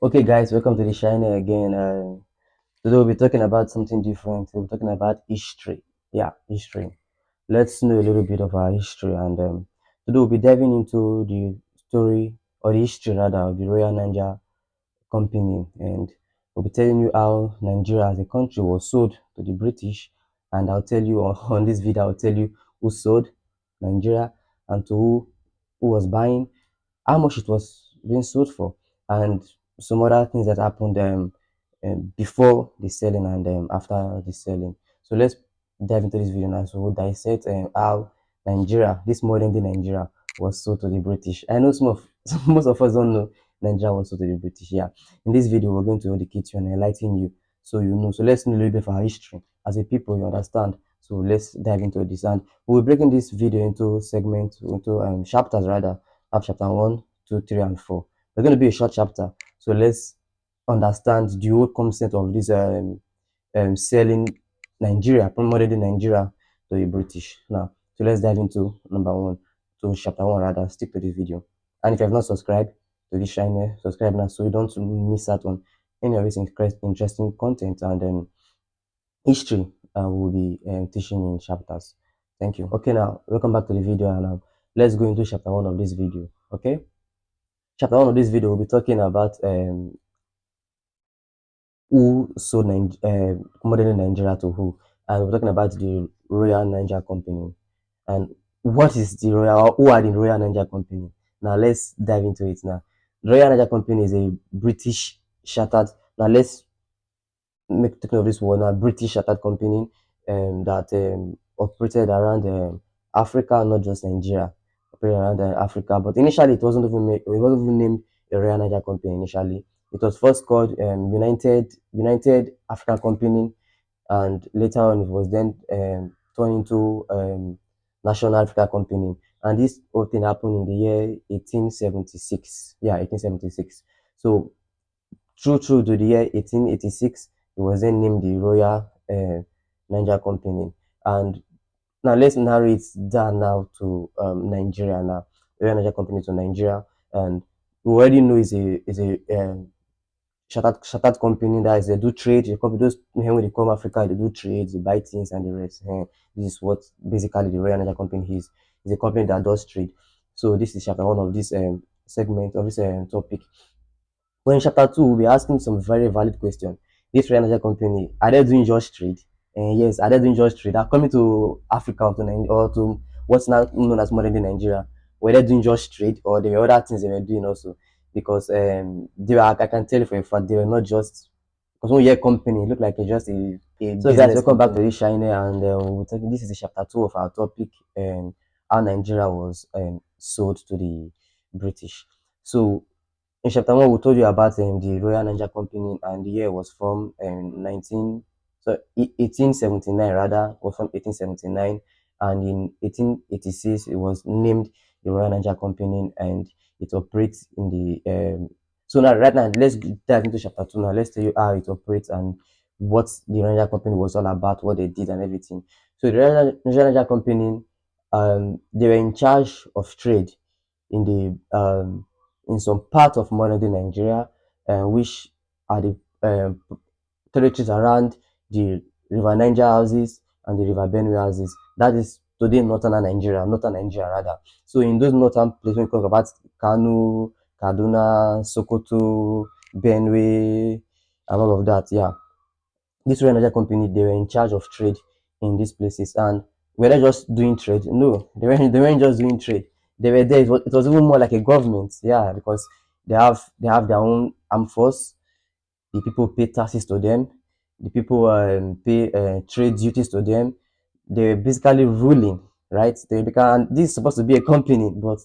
Okay, guys, welcome to the Shiner again. Today we'll be talking about something different. We'll be talking about history. Yeah, history. Let's know a little bit of our history, and today we'll be diving into the story or the history rather of the Royal Niger Company, and we'll be telling you how Nigeria as a country was sold to the British. And I'll tell you on this video, I'll tell you who sold Nigeria and to who was buying, how much it was being sold for, and some other things that happened before the selling and after the selling. So let's dive into this video now. So we'll dissect how Nigeria, this modern day Nigeria, was sold to the British. I know some of most of us don't know Nigeria was sold to the British. Yeah, in this video we're going to educate you and enlighten you, so you know. So let's know a little bit of our history as a people. You understand? So let's dive into this, and we'll be breaking this video into segments, into chapters rather. Have chapter 1, 2, 3, and 4. It's going to be a short chapter. So let's understand the whole concept of this selling Nigeria, modern day Nigeria to the British. Now, so let's dive into number 1, to chapter 1 rather. Stick to this video. And if you have not subscribed to this channel, subscribe now so you don't miss out on any of this interesting content and history will be teaching in chapters. Thank you. Okay, now welcome back to the video, and let's go into chapter 1 of this video. Okay, chapter 1 of this video we'll be talking about who sold modern Nigeria to who, and we're talking about the Royal Niger Company. And what is the Royal? Who are the Royal Niger Company? Now let's dive into it. Now, the Royal Niger Company is a British chartered. Now let's make taking of this word now. British chartered company that operated around Africa, not just Nigeria. Operated around Africa, but initially it wasn't even named the Royal Niger Company initially. It was first called United African Company, and later on it was then turned into National Africa Company. And this whole thing happened in the year 1876. Yeah, 1876. So through to the year 1886, it was then named the Royal Niger Company. And now let's narrow it down now to Nigeria now. Royal Niger Company to Nigeria, and we already know is a chartered company. That is, they do trade. The company, those when they come Africa, they do trade, they buy things and the rest. This is what basically the Royal Niger Company is. It's a company that does trade. So this is chapter 1 of this segment of this topic. But in chapter 2, we'll be asking some very valid question. This Royal Niger Company, are they doing just trade? Yes, are they doing just trade? Are coming to Africa or to what's now known as modern day Nigeria? Were they doing just trade, or there were other things they were doing also? Because they were, I can tell you for a fact, they were not just, because when you hear company, it looked like it's just a so guys, welcome back to this Shine, and this is the chapter 2 of our topic, and how Nigeria was sold to the British. So in chapter 1, we told you about the Royal Niger Company, and the year was from 1879 rather, was from 1879, and in 1886 it was named the Royal Niger Company, and it operates in the so now right now let's dive into chapter 2 now. Let's tell you how it operates and what the Royal Niger Company was all about, what they did and everything. So the Royal Niger Company, they were in charge of trade in the in some part of modern day Nigeria, which are the territories around the River Niger houses and the River Benue houses. That is today northern Nigeria rather. So in those northern places, we talk about Kano, Kaduna, Sokoto, Benue, and all of that. Yeah, this Royal Niger Company, they were in charge of trade in these places, and were they just doing trade? No, they weren't just doing trade. They were there. It was even more like a government, yeah, because they have their own armed force. The people pay taxes to them. The people pay trade duties to them. They were basically ruling, right? And this is supposed to be a company, but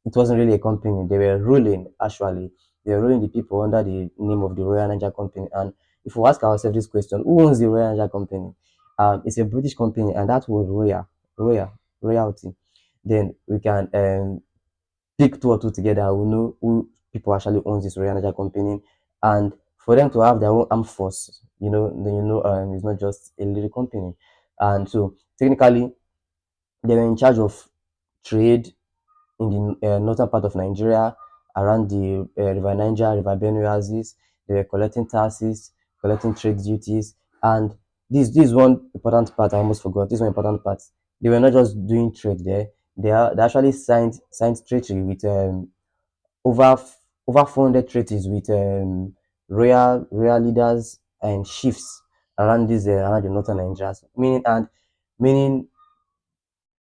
it wasn't really a company. They were ruling, actually. They were ruling the people under the name of the Royal Niger Company. And if we ask ourselves this question, who owns the Royal Niger Company? It's a British company, and that was royalty. Then we can pick two or two together. We know who people actually owns this Royal Niger Company, and for them to have their own armed force, then it's not just a little company. And so technically, they were in charge of trade in the northern part of Nigeria, around the River Niger, River Benue axis. They were collecting taxes, collecting trade duties, and this is one important part I almost forgot. This one important part. They were not just doing trade there. They actually signed treaty with over over 400 treaties with royal leaders and chiefs around this around the northern Nigeria. Meaning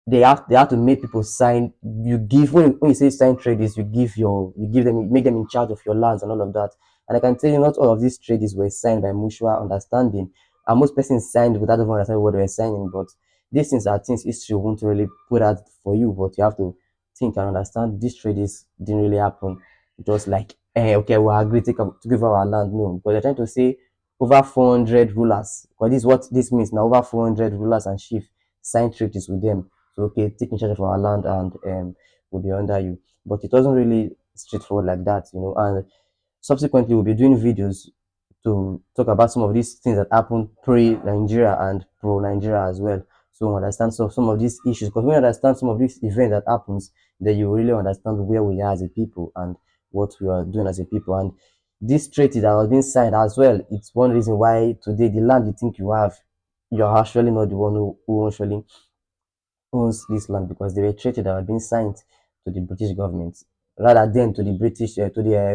they have to make people sign. You give when you say sign traders, you give them, you make them in charge of your lands and all of that. And I can tell you, not all of these traders were signed by mutual understanding, and most persons signed without even understanding what they were signing. But these things are things history won't really put out for you, but you have to think and understand these traders didn't really happen just like, okay, we agree to give our land. No, but they're trying to say over 400 rulers, because this is what this means now. Over 400 rulers and chiefs signed treaties with them. So okay, take in charge of our land, and we'll be under you. But it wasn't really straightforward like that, you know. And subsequently, we'll be doing videos to talk about some of these things that happened pre-Nigeria and pro-Nigeria as well. So we understand some of these issues, because when you understand some of these events that happens, then you really understand where we are as a people and what we are doing as a people. And this treaty that was being signed as well, it's one reason why today the land you think you have, you're actually not the one who actually owns this land, because they were treated that had been signed to the British government rather than to the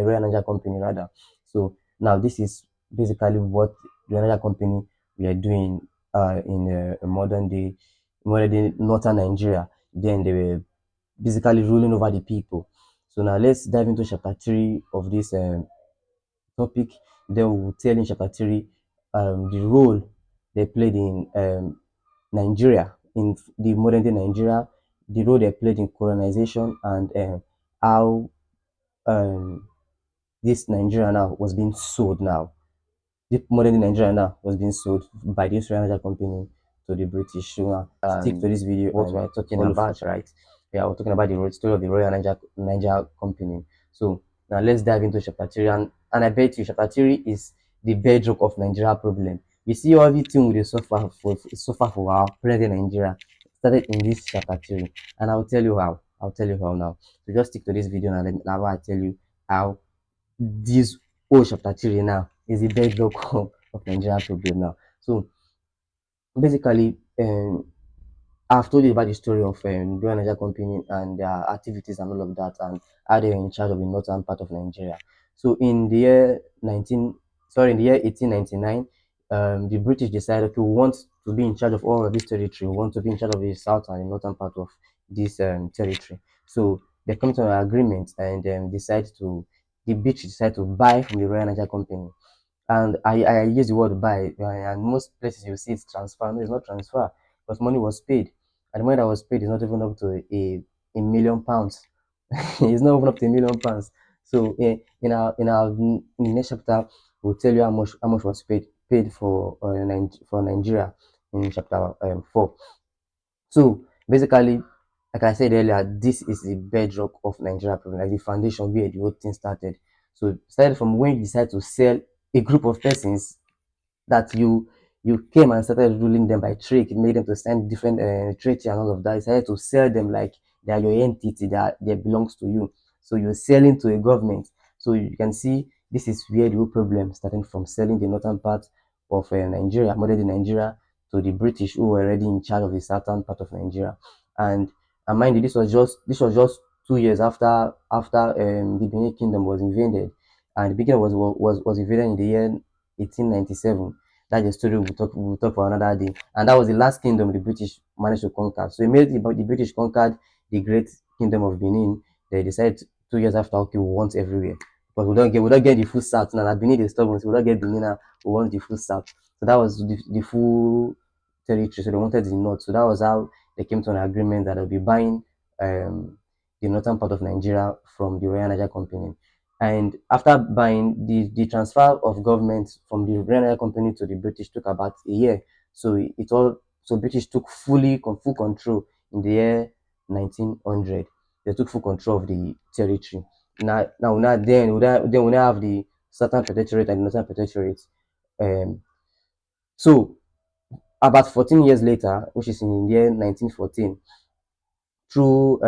Royal Niger Company rather. So now this is basically what the Royal Niger Company we are doing in modern day northern Nigeria. Then they were basically ruling over the people. So now let's dive into chapter 3 of this topic. Then we'll tell in chapter 3 the role they played in Nigeria, in the modern day Nigeria, the role they played in colonization, and how um, this Nigeria now was being sold now. The modern day Nigeria now was being sold by this Royal Niger Company to the British. So stick to this video what we're talking about, right? Yeah, we're talking about the story of the Royal Niger Company. So now let's dive into chapter 3. And I bet you chapter 3 is the bedrock of Nigeria problem. You see everything we suffer for our present Nigeria started in this chapter 3. And I'll tell you how. I'll tell you how now. So just stick to this video and then now I'll tell you how this whole chapter 3 now is the bedrock of Nigeria problem now. So basically, I've told you about the story of Royal Niger Company and their activities and all of that, and how they were in charge of the northern part of Nigeria. So in the year 1899, the British decided, okay, we want to be in charge of all of this territory. We want to be in charge of the south and the northern part of this territory. So they come to an agreement and the British decide to buy from the Royal Niger Company. And I use the word buy, and most places you see it's transfer. No, it's not transfer, because money was paid, and the money that was paid is not even up to a million pounds. It's not even up to £1 million. So in the next chapter, we'll tell you how much was paid for for Nigeria in chapter 4. So basically, like I said earlier, this is the bedrock of Nigeria problem, like the foundation where the whole thing started. So it started from when you decide to sell a group of persons that you came and started ruling them by trick. It made them to sign different treaty and all of that. You started to sell them like they are your entity, that they belongs to you. So you're selling to a government. So you can see this is where the whole problem starting from, selling the northern part of Nigeria, modern day Nigeria, to the British, who were already in charge of the southern part of Nigeria. And mind you, this was just 2 years after the Benin Kingdom was invaded, and the Benin Kingdom was invaded in the year 1897. That's the story we'll talk for another day. And that was the last kingdom the British managed to conquer. So immediately the British conquered the great kingdom of Benin, they decided 2 years after, okay, we want everywhere. But we don't get the full south now. Benin is stubborn, so we don't get Benin now, we want the full south. So that was the full territory. So they wanted the north. So that was how they came to an agreement that they'll be buying the northern part of Nigeria from the Royal Niger Company. And after buying, the transfer of government from the Royal Niger Company to the British took about a year. So British took full control in the year 1900. They took full control of the territory. Then we now have the Southern Protectorate and the Northern Protectorate. Um, so about 14 years later, which is in the year 1914, through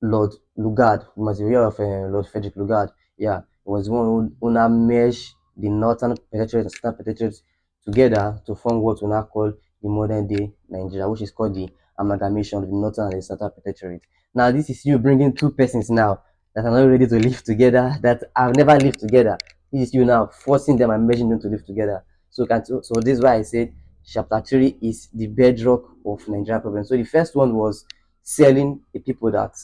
Lord Lugard, who was the year of Lord Frederick Lugard. Yeah, he was one who now merged the northern protectorate and southern protectorate together to form what we now call the modern day Nigeria, which is called the amalgamation of the northern and the southern protectorate. Now, this is you bringing two persons now that are not ready to live together, that have never lived together. This is you now forcing them and merging them to live together. So this is why I said chapter 3 is the bedrock of Nigeria problem. So the first one was selling the people that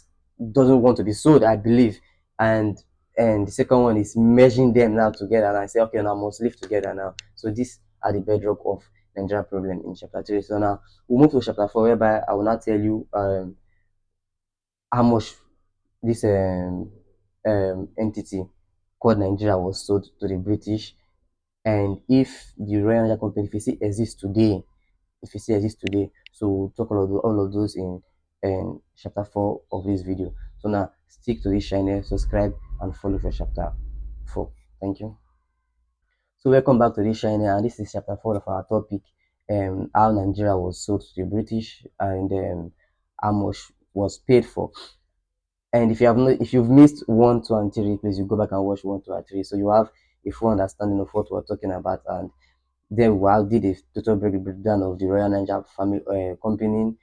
doesn't want to be sold, I believe. And the second one is merging them now together. And I say, okay, now must live together now. So these are the bedrock of Nigeria problem in chapter 3. So now we'll move to chapter 4, whereby I will now tell you how much this entity called Nigeria was sold to the British, and if the Royal Niger Company, if it still exists today, so we'll talk all of those in chapter 4 of this video. So now stick to this channel, subscribe and follow for chapter 4. Thank you. So welcome back to this channel, and this is chapter 4 of our topic, how Nigeria was sold to the British, and how much was paid for. And if you've missed 1, 2, and 3, please you go back and watch 1, 2, and 3, so you have a full understanding of what we're talking about. And then we did a total breakdown of the Royal Niger Family Company,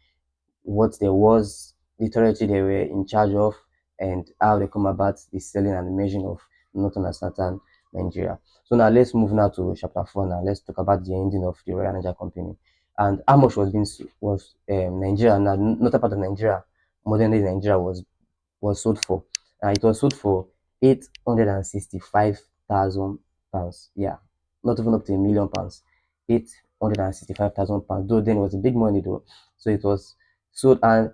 what there was, the territory they were in charge of, and how they come about the selling and the merging of northern and southern Nigeria. So now let's move now to chapter 4. Now let's talk about the ending of the Royal Niger Company and how much was Nigeria, now not a part of Nigeria, modern day Nigeria was sold for. It was sold for £865,000. Yeah, not even up to £1 million. £865,000. Though then it was a big money though. So it was sold. And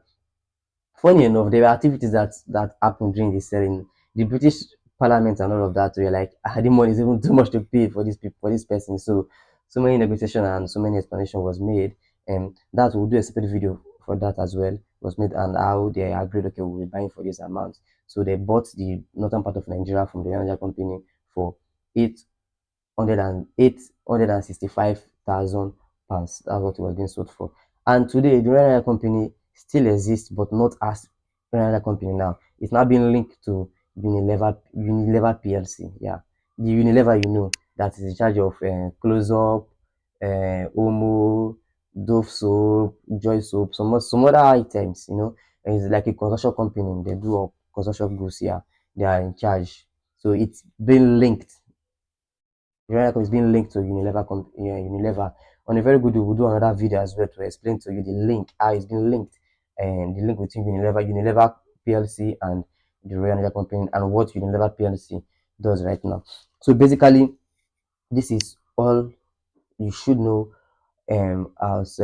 funny enough, there were activities that happened during the selling. The British Parliament and all of that were like, the money is even too much to pay for this people, for this person. So many negotiation and so many explanation was made, and that we'll do a separate video for that as well. Was made, and how they agreed, okay, we'll be buying for this amount. So they bought the northern part of Nigeria from the Niger Company for eight £865,000. That's what it was being sold for. And today, the Royal Niger Company still exists, but not as Royal Niger Company now. It's now being linked to Unilever PLC. Yeah, the Unilever, that is in charge of Close Up, Omo, Dove soap, Joy soap, some other items. It's like a construction company. They do up construction goods. Yeah, they are in charge. So it's been linked. Your is being linked to Unilever. On a very good day, we'll do another video as well to explain to you the link, how it's been linked, and the link between Unilever PLC and the Royal Niger Company, and what Unilever PLC does right now. So basically, this is all you should know as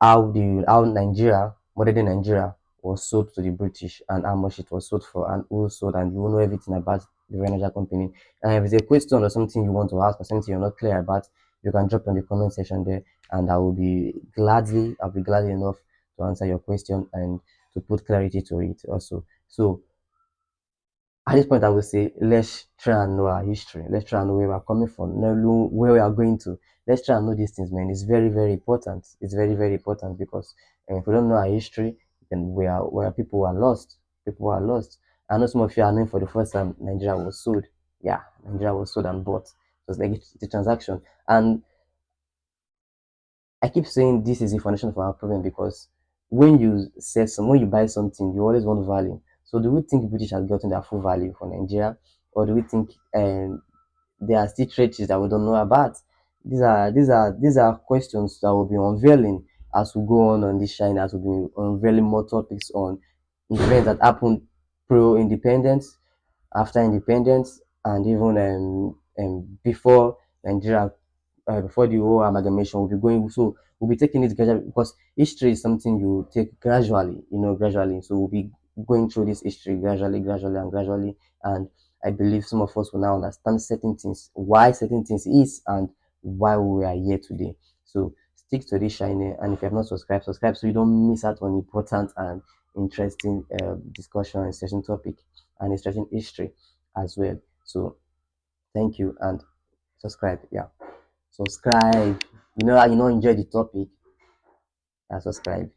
how Nigeria, modern day Nigeria, was sold to the British, and how much it was sold for, and who sold, and you will know everything about the Royal Niger Company. And if there's a question or something you want to ask or something you're not clear about, you can drop in the comment section there, and I'll be gladly enough to answer your question and to put clarity to it also. So at this point, I would say let's try and know our history. Let's try and know where we're coming from, know where we are going to. Let's try and know these things, man. It's very, very important. It's very, very important because if we don't know our history, then where people are lost. People are lost. I know some of you are knowing for the first time Nigeria was sold. Yeah, Nigeria was sold and bought. It was like the transaction. And I keep saying this is the foundation for our problem because when you buy something, you always want value. So do we think British has gotten their full value for Nigeria, or do we think there are still treaties that we don't know about? These are questions that will be unveiling as we go on this channel, as we'll be unveiling more topics on events that happened pro-independence, after independence, and even before Nigeria, before the whole amalgamation. We'll be taking it gradually because history is something you take gradually. So we'll be going through this history gradually, and I believe some of us will now understand certain things, why certain things is, and why we are here today. So stick to this channel, and if you have not subscribe so you don't miss out on important and interesting discussion and session topic and interesting history as well. So thank you, and subscribe. Yeah, subscribe. Enjoy the topic. Yeah, subscribe.